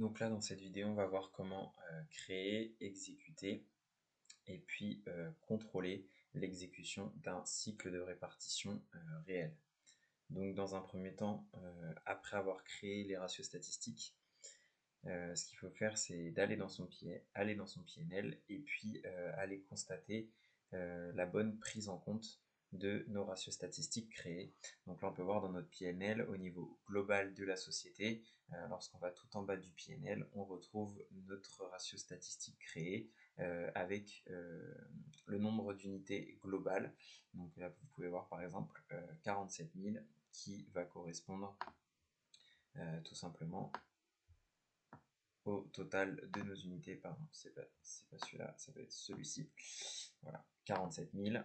Donc là, dans cette vidéo, on va voir comment créer, exécuter et puis contrôler l'exécution d'un cycle de répartition réel. Donc dans un premier temps, après avoir créé les ratios statistiques, ce qu'il faut faire, c'est d'aller dans son PNL et puis aller constater la bonne prise en compte de nos ratios statistiques créés. Donc là, on peut voir dans notre PNL, au niveau global de la société, lorsqu'on va tout en bas du PNL, on retrouve notre ratio statistique créé avec le nombre d'unités globales. Donc là, vous pouvez voir par exemple 47 000 qui va correspondre tout simplement au total de nos unités. Pardon, c'est pas celui-là, ça va être celui-ci. Voilà, 47 000.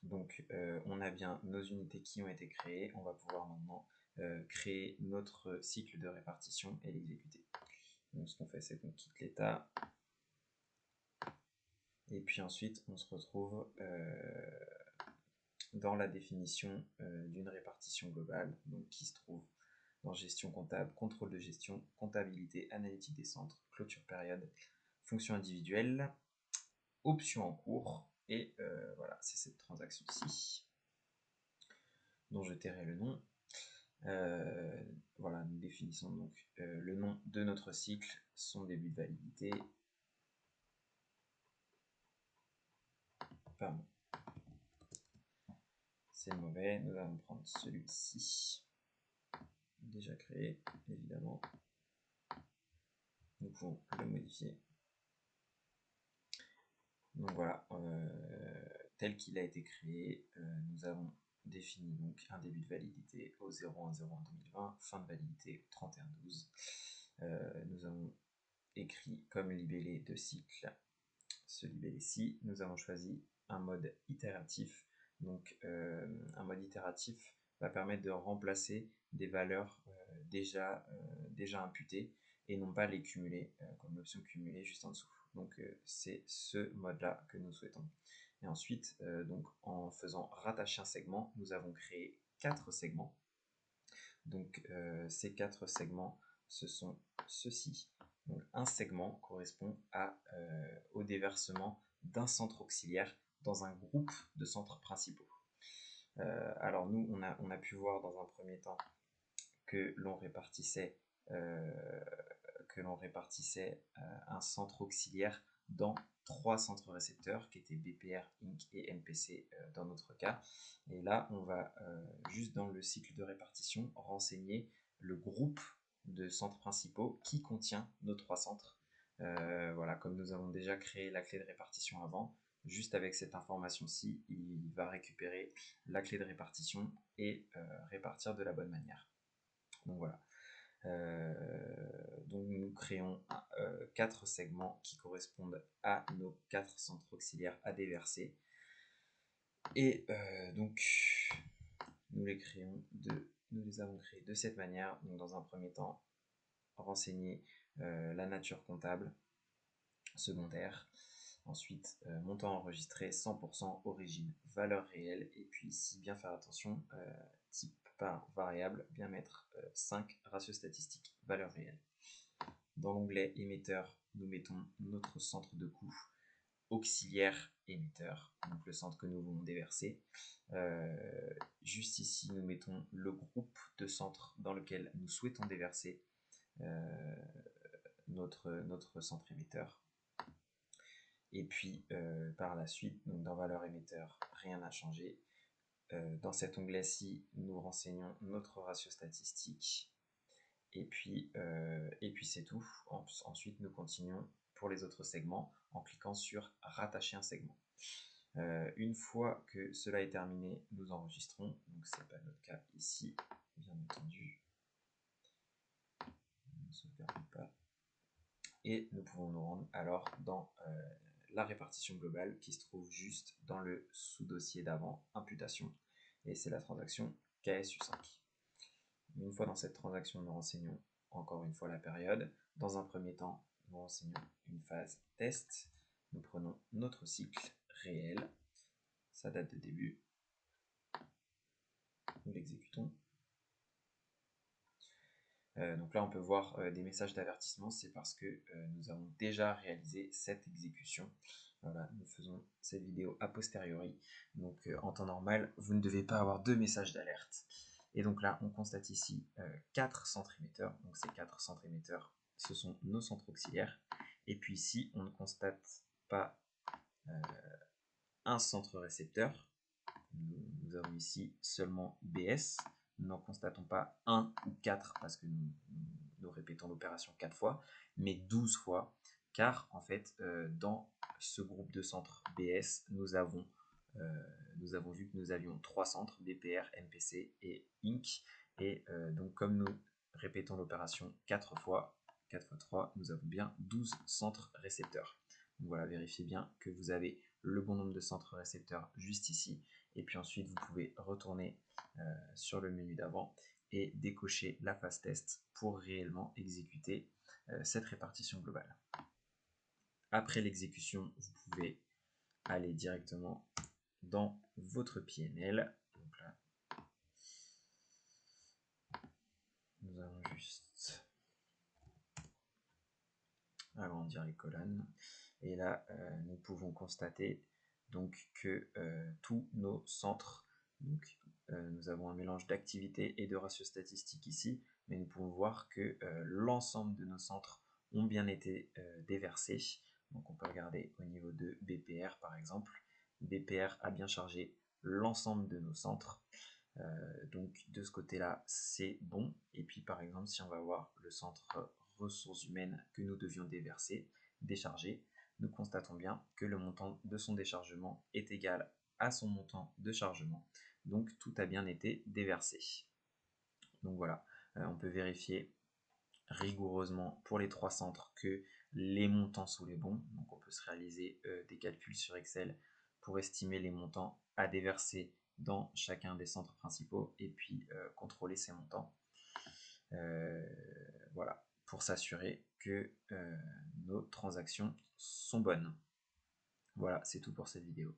Donc on a bien nos unités qui ont été créées. On va pouvoir maintenant créer notre cycle de répartition et l'exécuter. Donc ce qu'on fait, c'est qu'on quitte l'état. Et puis ensuite, on se retrouve dans la définition d'une répartition globale, donc qui se trouve dans gestion comptable, contrôle de gestion, comptabilité, analytique des centres, clôture période, fonction individuelle, option en cours, et voilà, c'est cette transaction-ci dont je tairai le nom. Voilà, nous définissons donc le nom de notre cycle, son début de validité. Pardon, c'est mauvais, nous allons prendre celui-ci, déjà créé, évidemment. Nous pouvons le modifier. Donc voilà, tel qu'il a été créé, nous avons défini donc un début de validité au 01/01/2020, fin de validité au 31/12. Nous avons écrit comme libellé de cycle ce libellé-ci. Nous avons choisi un mode itératif. Donc un mode itératif va permettre de remplacer des valeurs déjà imputées et non pas les cumuler comme l'option cumuler juste en dessous. Donc c'est ce mode-là que nous souhaitons. Et ensuite, donc, en faisant rattacher un segment, nous avons créé 4 segments. Donc ces 4 segments, ce sont ceux-ci. Donc un segment correspond au déversement d'un centre auxiliaire dans un groupe de centres principaux. Alors nous, on a pu voir dans un premier temps que l'on répartissait un centre auxiliaire dans 3 centres récepteurs qui étaient BPR, INC et MPC dans notre cas. Et là, on va juste dans le cycle de répartition renseigner le groupe de centres principaux qui contient nos 3 centres. Voilà, comme nous avons déjà créé la clé de répartition avant, juste avec cette information-ci, il va récupérer la clé de répartition et répartir de la bonne manière. Donc voilà. Donc nous créons 4 segments qui correspondent à nos 4 centres auxiliaires à déverser. Et donc nous les avons créés de cette manière. Donc dans un premier temps, renseigner la nature comptable secondaire. Ensuite, montant enregistré, 100%, origine, valeur réelle. Et puis ici, bien faire attention, type par variable, bien mettre 5 ratios statistiques, valeur réelle. Dans l'onglet émetteur, nous mettons notre centre de coût auxiliaire émetteur, donc le centre que nous voulons déverser. Juste ici, nous mettons le groupe de centres dans lequel nous souhaitons déverser notre centre émetteur. Et puis par la suite, donc dans valeur émetteur, rien n'a changé. Dans cet onglet-ci, nous renseignons notre ratio statistique. Et puis c'est tout. Ensuite, nous continuons pour les autres segments en cliquant sur rattacher un segment. Une fois que cela est terminé, nous enregistrons. Donc c'est pas notre cas ici, bien entendu. On ne sauvegarde pas. Et nous pouvons nous rendre alors dans la répartition globale qui se trouve juste dans le sous-dossier d'avant, imputation. Et c'est la transaction KSU5. Une fois dans cette transaction, nous renseignons encore une fois la période. Dans un premier temps, nous renseignons une phase test. Nous prenons notre cycle réel, sa date de début. Nous l'exécutons. Donc là, on peut voir des messages d'avertissement, c'est parce que nous avons déjà réalisé cette exécution. Voilà, nous faisons cette vidéo a posteriori. Donc en temps normal, vous ne devez pas avoir de message d'alerte. Et donc là, on constate ici 4 centres émetteurs. Donc ces 4 centres émetteurs, ce sont nos centres auxiliaires. Et puis ici, on ne constate pas un centre récepteur. Nous avons ici seulement BS. Nous n'en constatons pas 1 ou 4 parce que nous répétons l'opération 4 fois, mais 12 fois, car en fait, dans ce groupe de centres BS, nous avons vu que nous avions 3 centres, BPR, MPC et INC. Et donc, comme nous répétons l'opération 4 fois, 4 fois 3, nous avons bien 12 centres récepteurs. Donc voilà, vérifiez bien que vous avez le bon nombre de centres récepteurs juste ici. Et puis ensuite, vous pouvez retourner sur le menu d'avant et décocher la phase test pour réellement exécuter cette répartition globale. Après l'exécution, vous pouvez aller directement dans votre PNL. Donc là, nous allons juste agrandir les colonnes. Et là, nous pouvons constater donc que tous nos centres, donc, nous avons un mélange d'activité et de ratio statistique ici, mais nous pouvons voir que l'ensemble de nos centres ont bien été déversés. Donc on peut regarder au niveau de BPR par exemple. BPR a bien chargé l'ensemble de nos centres. Donc de ce côté-là, c'est bon. Et puis par exemple, si on va voir le centre ressources humaines que nous devions décharger, nous constatons bien que le montant de son déchargement est égal à son montant de chargement. Donc tout a bien été déversé. Donc voilà, on peut vérifier rigoureusement pour les 3 centres que les montants sont les bons. Donc on peut se réaliser des calculs sur Excel pour estimer les montants à déverser dans chacun des centres principaux et puis contrôler ces montants. Voilà, pour s'assurer que nos transactions sont bonnes. Voilà, c'est tout pour cette vidéo.